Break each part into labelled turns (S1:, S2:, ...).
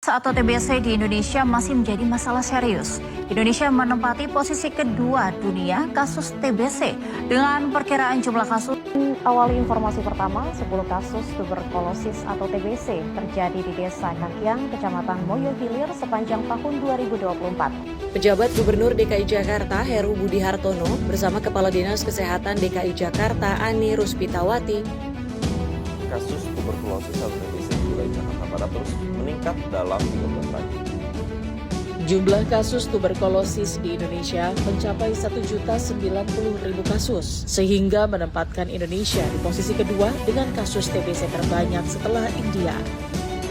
S1: Atau TBC di Indonesia masih menjadi masalah serius. Indonesia menempati posisi kedua dunia kasus TBC dengan perkiraan jumlah kasus.
S2: Awali informasi pertama, 10 kasus tuberkulosis atau TBC terjadi di Desa Kakiang, Kecamatan Moyo Hilir sepanjang tahun 2024.
S3: Pejabat Gubernur DKI Jakarta Heru Budi Hartono bersama Kepala Dinas Kesehatan DKI Jakarta Ani Ruspitawati.
S4: Kasus tuberkulosis atau TBC di wilayah Jakarta Barat terus meningkat dalam 13 hari.
S3: Jumlah kasus tuberkulosis di Indonesia mencapai 1.090.000 kasus, sehingga menempatkan Indonesia di posisi kedua dengan kasus TBC terbanyak setelah India.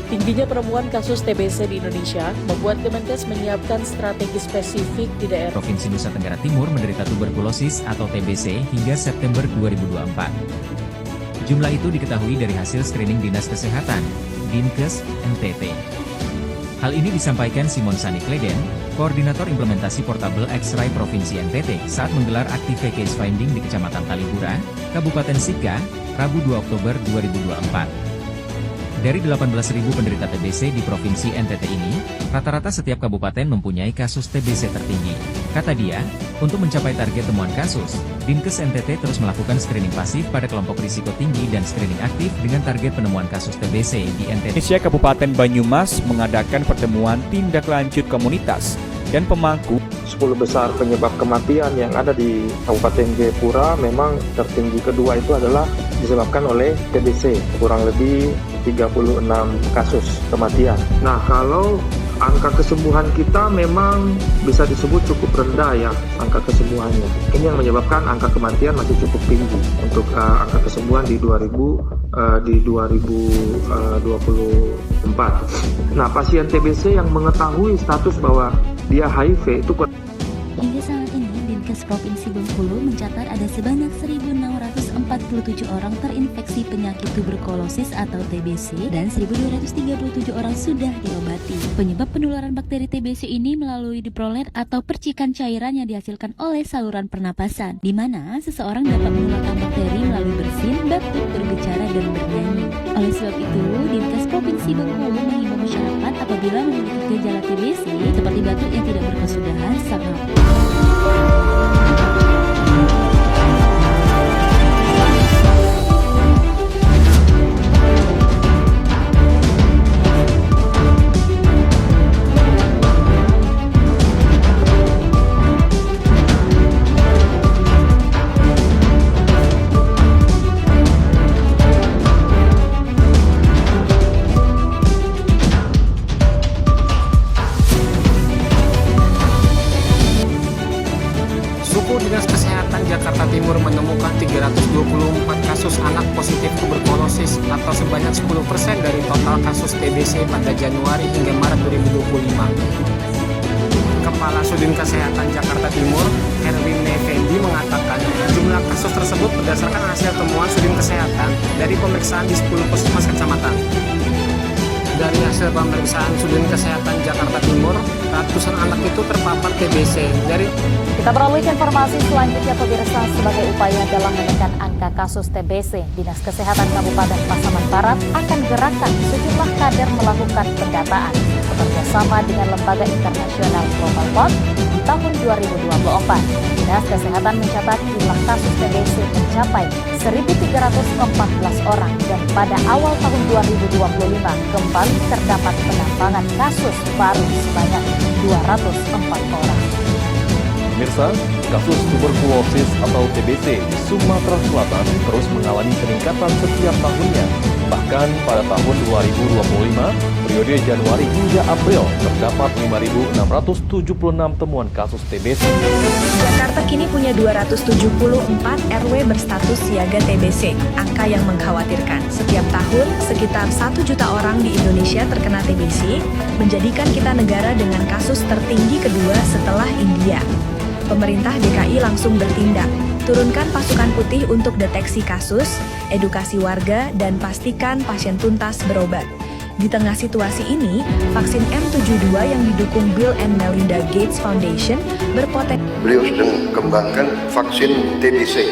S3: Tingginya penemuan kasus TBC di Indonesia membuat Kemenkes menyiapkan strategi spesifik di daerah
S5: Provinsi Nusa Tenggara Timur menderita tuberkulosis atau TBC hingga September 2024. Jumlah itu diketahui dari hasil screening Dinas Kesehatan, Dinkes, NTT. Hal ini disampaikan Simon Sani Kleden, Koordinator Implementasi Portable X-Ray Provinsi NTT saat menggelar Active Case Finding di Kecamatan Talipura, Kabupaten Sika, Rabu 2 Oktober 2024. Dari 18.000 penderita TBC di Provinsi NTT ini, rata-rata setiap kabupaten mempunyai kasus TBC tertinggi. Kata dia, untuk mencapai target temuan kasus, Dinkes NTT terus melakukan screening pasif pada kelompok risiko tinggi dan screening aktif dengan target penemuan kasus TBC di NTT.
S6: Indonesia Kabupaten Banyumas mengadakan pertemuan tindak lanjut komunitas dan pemangku
S7: 10 besar penyebab kematian yang ada di Kabupaten Jayapura memang tertinggi kedua itu adalah disebabkan oleh TBC, kurang lebih 36 kasus kematian. Nah, kalau angka kesembuhan kita memang bisa disebut cukup rendah ya, angka kesembuhannya. Ini yang menyebabkan angka kematian masih cukup tinggi untuk angka kesembuhan di 2024. Nah, pasien TBC yang mengetahui status bahwa dia HIV itu
S8: hingga saat ini, Dinkes Provinsi Bengkulu mencatat ada sebanyak 1.647 orang terinfeksi penyakit tuberkulosis atau TBC dan 1.237 orang sudah diobati. Penyebab penularan bakteri TBC ini melalui diperoleh atau percikan cairan yang dihasilkan oleh saluran pernapasan, di mana seseorang dapat menularkan bakteri melalui bersin, batuk, berbicara, dan bernyanyi. Oleh sebab itu, Dinkes Provinsi Bengkulu mengimbau masyarakat apabila memiliki gejala TBC seperti batuk yang tidak berkesudahan, sesak napas.
S9: Dinas Kesehatan Jakarta Timur menemukan 324 kasus anak positif tuberkulosis atau sebanyak 10% dari total kasus TBC pada Januari hingga Maret 2025. Kepala Sudin Kesehatan Jakarta Timur, Erwin Effendi mengatakan jumlah kasus tersebut berdasarkan hasil temuan Sudin Kesehatan dari pemeriksaan di 10 puskesmas kecamatan. Dari hasil pemeriksaan Sudin Kesehatan Jakarta Timur, ratusan anak itu terpapar TBC.
S2: Kita beralih ke informasi selanjutnya, pemirsa. Sebagai upaya dalam menekan angka kasus TBC, Dinas Kesehatan Kabupaten Pasaman Barat akan gerakan sejumlah kader melakukan pendataan bekerjasama dengan lembaga internasional Global Fund di tahun 2024. Dinas Kesehatan mencatat jumlah kasus TBC mencapai 1.314 orang dan pada awal tahun 2025 kembali terdapat penambangan kasus baru sebanyak 204 orang.
S4: Pemirsa, kasus tuberkulosis atau TBC di Sumatera Selatan terus mengalami peningkatan setiap tahunnya. Bahkan pada tahun 2025, periode Januari hingga April, terdapat 5.676 temuan kasus TBC.
S10: Jakarta kini punya 274 RW berstatus siaga TBC, angka yang mengkhawatirkan. Setiap tahun, sekitar 1 juta orang di Indonesia terkena TBC, menjadikan kita negara dengan kasus tertinggi kedua setelah India. Pemerintah DKI langsung bertindak, turunkan pasukan putih untuk deteksi kasus, edukasi warga, dan pastikan pasien tuntas berobat. Di tengah situasi ini, vaksin M72 yang didukung Bill and Melinda Gates Foundation berpotensi.
S11: Beliau sedang kembangkan vaksin TBC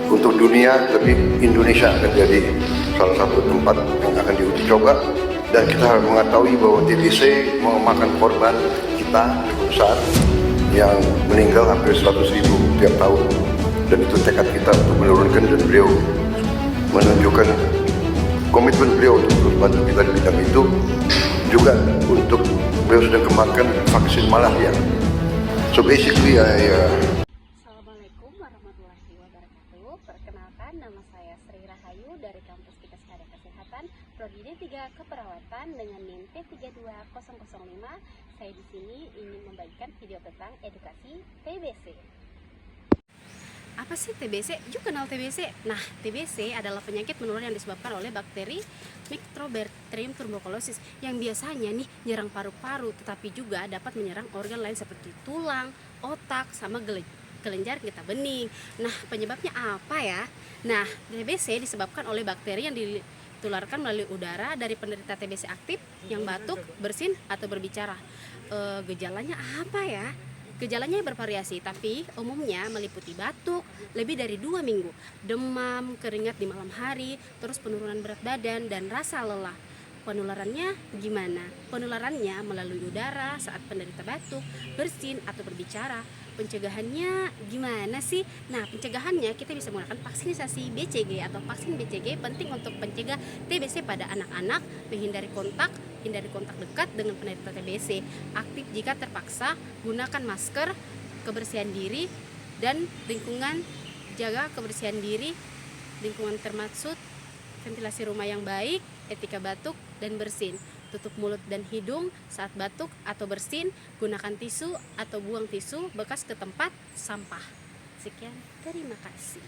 S11: untuk dunia, tapi Indonesia akan jadi salah satu tempat yang akan diuji coba Dan kita harus mengetahui bahwa TBC memakan korban kita cukup besar yang meninggal hampir 100.000 tiap tahun. Dan itu tekad kita untuk menurunkan, dan beliau menunjukkan komitmen beliau untuk terus bantu kita di bidang itu. Juga untuk beliau sudah kembangkan vaksin malaria. So basically
S12: Assalamualaikum warahmatullahi wabarakatuh. Perkenalkan, nama saya Sri Rahayu dari kampus Dinas Kesehatan Prodi D3 Keperawatan dengan NIM P32005. Saya di sini ingin membagikan video tentang edukasi TBC. Apa sih TBC? Yuk kenal TBC. Nah, TBC adalah penyakit menular yang disebabkan oleh bakteri Mycobacterium tuberculosis yang biasanya nih menyerang paru-paru, tetapi juga dapat menyerang organ lain seperti tulang, otak, sama kelenjar getah bening. Nah, penyebabnya apa ya? Nah, TBC disebabkan oleh bakteri yang ditularkan melalui udara dari penderita TBC aktif yang batuk, bersin, atau berbicara. Gejalanya apa ya? Gejalanya bervariasi, tapi umumnya meliputi batuk lebih dari 2 minggu, demam, keringat di malam hari, terus penurunan berat badan, dan rasa lelah. Penularannya gimana? Penularannya melalui udara saat penderita batuk, bersin, atau berbicara. Pencegahannya gimana sih? Nah, pencegahannya kita bisa menggunakan vaksinasi BCG atau vaksin BCG, penting untuk mencegah TBC pada anak-anak, menghindari kontak dekat dengan penderita TBC aktif jika terpaksa, gunakan masker, kebersihan diri dan lingkungan, jaga kebersihan diri, lingkungan termaksud ventilasi rumah yang baik, etika batuk dan bersin, tutup mulut dan hidung saat batuk atau bersin, gunakan tisu atau buang tisu bekas ke tempat sampah. Sekian, terima kasih.